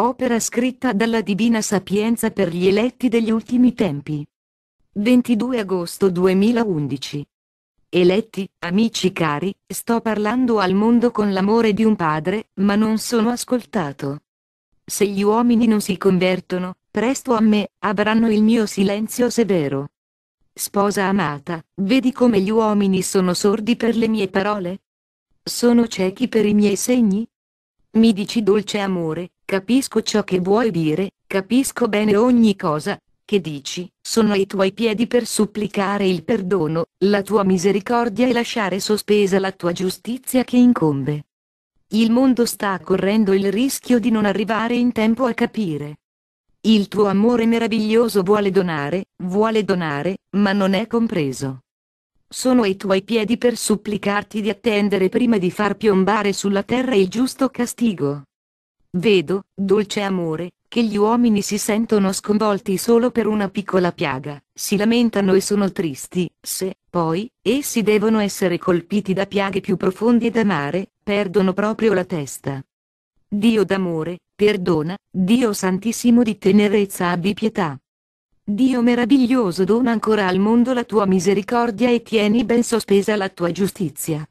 opera scritta dalla Divina Sapienza per gli eletti degli ultimi tempi. 22 agosto 2011. Eletti, amici cari, sto parlando al mondo con l'amore di un padre, ma non sono ascoltato. Se gli uomini non si convertono, presto a me, avranno il mio silenzio severo. Sposa amata, vedi come gli uomini sono sordi per le mie parole? Sono ciechi per i miei segni? Mi dici dolce amore, capisco ciò che vuoi dire, capisco bene ogni cosa che dici, sono ai tuoi piedi per supplicare il perdono, la tua misericordia e lasciare sospesa la tua giustizia che incombe. Il mondo sta correndo il rischio di non arrivare in tempo a capire. Il tuo amore meraviglioso vuole donare, ma non è compreso. Sono ai tuoi piedi per supplicarti di attendere prima di far piombare sulla terra il giusto castigo. Vedo, dolce amore, che gli uomini si sentono sconvolti solo per una piccola piaga, si lamentano e sono tristi, se, poi, essi devono essere colpiti da piaghe più profonde da amare, perdono proprio la testa. Dio d'amore, perdona, Dio santissimo di tenerezza abbi pietà. Dio meraviglioso dona ancora al mondo la tua misericordia e tieni ben sospesa la tua giustizia.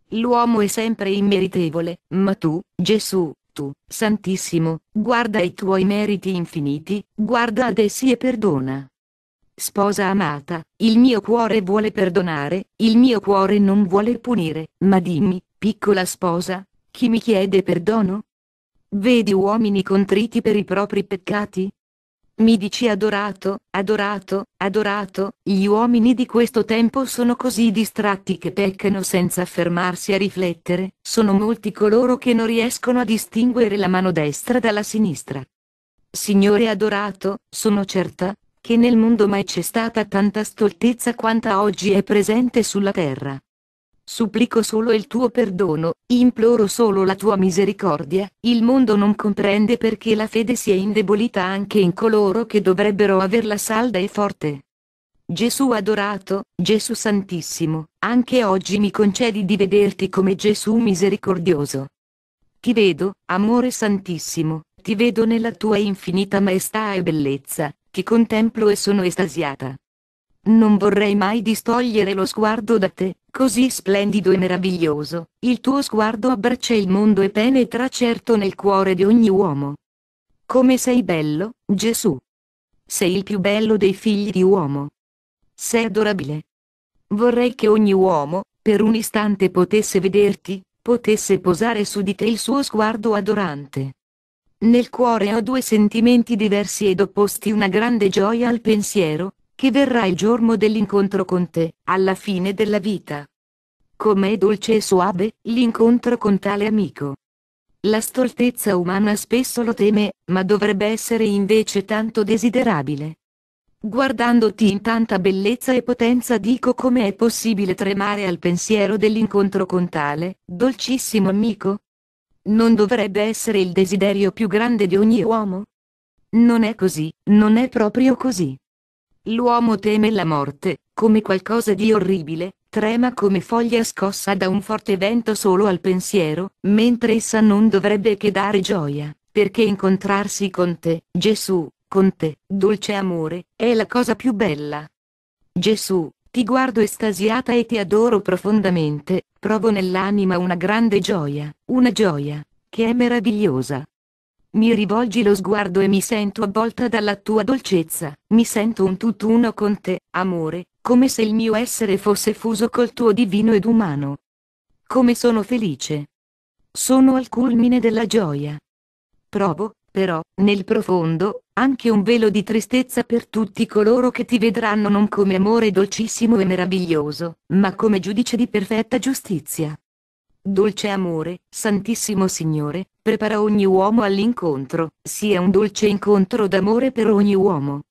L'uomo è sempre immeritevole, ma tu, Gesù, tu, Santissimo, guarda i tuoi meriti infiniti, guarda ad essi e perdona. Sposa amata, il mio cuore vuole perdonare, il mio cuore non vuole punire, ma dimmi, piccola sposa, chi mi chiede perdono? Vedi uomini contriti per i propri peccati? Mi dici adorato, adorato, adorato, gli uomini di questo tempo sono così distratti che peccano senza fermarsi a riflettere, sono molti coloro che non riescono a distinguere la mano destra dalla sinistra. Signore adorato, sono certa, che nel mondo mai c'è stata tanta stoltezza quanta oggi è presente sulla terra. Supplico solo il tuo perdono, imploro solo la tua misericordia, il mondo non comprende perché la fede si è indebolita anche in coloro che dovrebbero averla salda e forte. Gesù adorato, Gesù Santissimo, anche oggi mi concedi di vederti come Gesù misericordioso. Ti vedo, amore santissimo, ti vedo nella tua infinita maestà e bellezza, ti contemplo e sono estasiata. Non vorrei mai distogliere lo sguardo da te, così splendido e meraviglioso, il tuo sguardo abbraccia il mondo e penetra certo nel cuore di ogni uomo. Come sei bello, Gesù! Sei il più bello dei figli di uomo. Sei adorabile. Vorrei che ogni uomo, per un istante potesse vederti, potesse posare su di te il suo sguardo adorante. Nel cuore ho due sentimenti diversi ed opposti, una grande gioia al pensiero, che verrà il giorno dell'incontro con te, alla fine della vita. Com'è dolce e soave l'incontro con tale amico. La stoltezza umana spesso lo teme, ma dovrebbe essere invece tanto desiderabile. Guardandoti in tanta bellezza e potenza dico come è possibile tremare al pensiero dell'incontro con tale, dolcissimo amico? Non dovrebbe essere il desiderio più grande di ogni uomo? Non è così, non è proprio così. L'uomo teme la morte, come qualcosa di orribile, trema come foglia scossa da un forte vento solo al pensiero, mentre essa non dovrebbe che dare gioia, perché incontrarsi con te, Gesù, con te, dolce amore, è la cosa più bella. Gesù, ti guardo estasiata e ti adoro profondamente, provo nell'anima una grande gioia, una gioia, che è meravigliosa. Mi rivolgi lo sguardo e mi sento avvolta dalla tua dolcezza, mi sento un tutt'uno con te, amore, come se il mio essere fosse fuso col tuo divino ed umano. Come sono felice. Sono al culmine della gioia. Provo, però, nel profondo, anche un velo di tristezza per tutti coloro che ti vedranno non come amore dolcissimo e meraviglioso, ma come giudice di perfetta giustizia. Dolce amore, Santissimo Signore, prepara ogni uomo all'incontro, sia un dolce incontro d'amore per ogni uomo.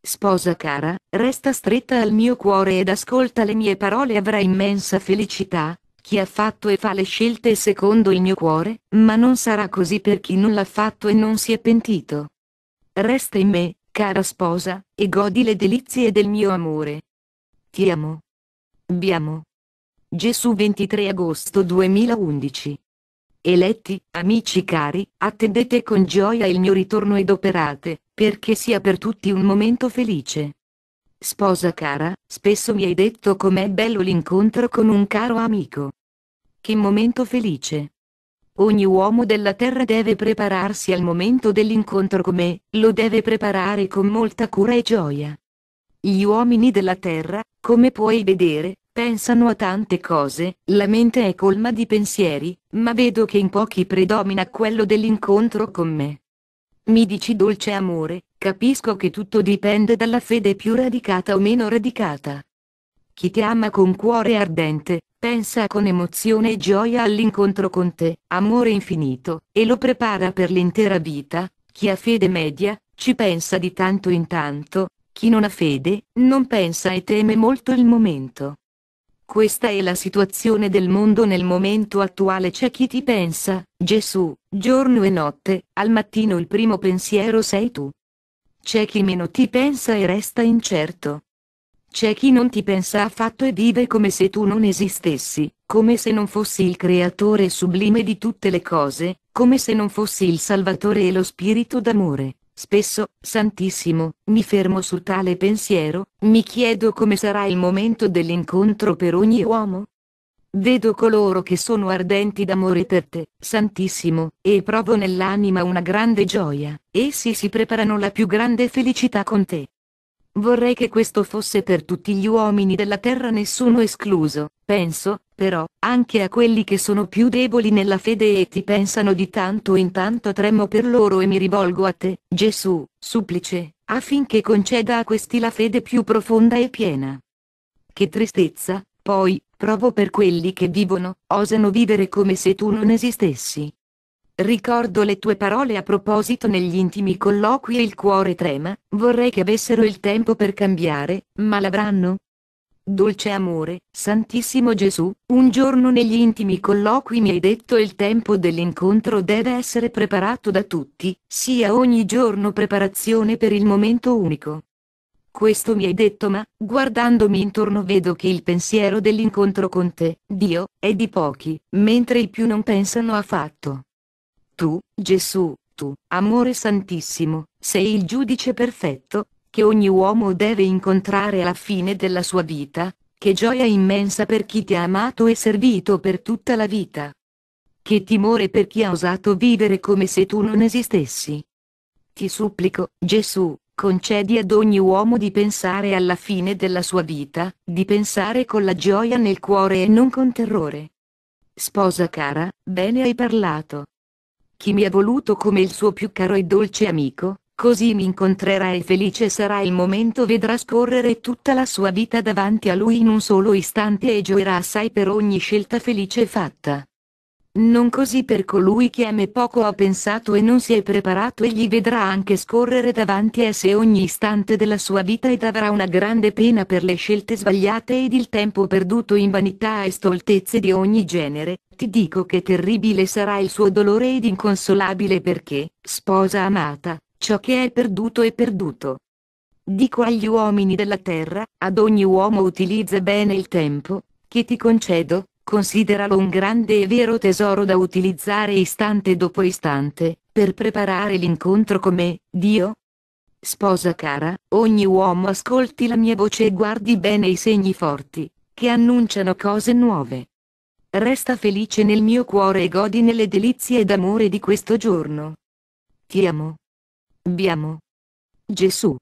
Sposa cara, resta stretta al mio cuore ed ascolta le mie parole, avrai immensa felicità. Chi ha fatto e fa le scelte secondo il mio cuore, ma non sarà così per chi non l'ha fatto e non si è pentito. Resta in me, cara sposa, e godi le delizie del mio amore. Ti amo. Vi amo. Gesù 23 agosto 2011. Eletti, amici cari, attendete con gioia il mio ritorno ed operate, perché sia per tutti un momento felice. Sposa cara, spesso mi hai detto com'è bello l'incontro con un caro amico. Che momento felice. Ogni uomo della terra deve prepararsi al momento dell'incontro con me, lo deve preparare con molta cura e gioia. Gli uomini della terra, come puoi vedere, pensano a tante cose, la mente è colma di pensieri, ma vedo che in pochi predomina quello dell'incontro con me. Mi dici dolce amore, capisco che tutto dipende dalla fede più radicata o meno radicata. Chi ti ama con cuore ardente, pensa con emozione e gioia all'incontro con te, amore infinito, e lo prepara per l'intera vita. Chi ha fede media, ci pensa di tanto in tanto, chi non ha fede, non pensa e teme molto il momento. Questa è la situazione del mondo nel momento attuale. C'è chi ti pensa, Gesù, giorno e notte, al mattino il primo pensiero sei tu. C'è chi meno ti pensa e resta incerto. C'è chi non ti pensa affatto e vive come se tu non esistessi, come se non fossi il creatore sublime di tutte le cose, come se non fossi il Salvatore e lo Spirito d'amore. Spesso, Santissimo, mi fermo su tale pensiero, mi chiedo come sarà il momento dell'incontro per ogni uomo. Vedo coloro che sono ardenti d'amore per te, Santissimo, e provo nell'anima una grande gioia. Essi si preparano alla più grande felicità con te. Vorrei che questo fosse per tutti gli uomini della terra, nessuno escluso. Penso, però, anche a quelli che sono più deboli nella fede e ti pensano di tanto in tanto. Tremo per loro e mi rivolgo a te, Gesù, supplice, affinché conceda a questi la fede più profonda e piena. Che tristezza, poi, provo per quelli che vivono, osano vivere come se tu non esistessi. Ricordo le tue parole a proposito negli intimi colloqui e il cuore trema, vorrei che avessero il tempo per cambiare, ma l'avranno? Dolce amore, Santissimo Gesù, un giorno negli intimi colloqui mi hai detto il tempo dell'incontro deve essere preparato da tutti, sia ogni giorno preparazione per il momento unico. Questo mi hai detto, ma, guardandomi intorno vedo che il pensiero dell'incontro con te, Dio, è di pochi, mentre i più non pensano affatto. Tu, Gesù, tu, amore santissimo, sei il giudice perfetto, che ogni uomo deve incontrare alla fine della sua vita. Che gioia immensa per chi ti ha amato e servito per tutta la vita. Che timore per chi ha osato vivere come se tu non esistessi. Ti supplico, Gesù, concedi ad ogni uomo di pensare alla fine della sua vita, di pensare con la gioia nel cuore e non con terrore. Sposa cara, bene hai parlato. Chi mi ha voluto come il suo più caro e dolce amico, così mi incontrerà e felice sarà il momento, vedrà scorrere tutta la sua vita davanti a lui in un solo istante e gioirà assai per ogni scelta felice fatta. Non così per colui che a me poco ha pensato e non si è preparato, egli vedrà anche scorrere davanti a sé ogni istante della sua vita ed avrà una grande pena per le scelte sbagliate ed il tempo perduto in vanità e stoltezze di ogni genere. Ti dico che terribile sarà il suo dolore ed inconsolabile perché, sposa amata, ciò che è perduto è perduto. Dico agli uomini della terra, ad ogni uomo utilizza bene il tempo, che ti concedo, consideralo un grande e vero tesoro da utilizzare istante dopo istante, per preparare l'incontro con me, Dio. Sposa cara, ogni uomo ascolti la mia voce e guardi bene i segni forti, che annunciano cose nuove. Resta felice nel mio cuore e godi nelle delizie d'amore di questo giorno. Ti amo. Vi amo. Gesù.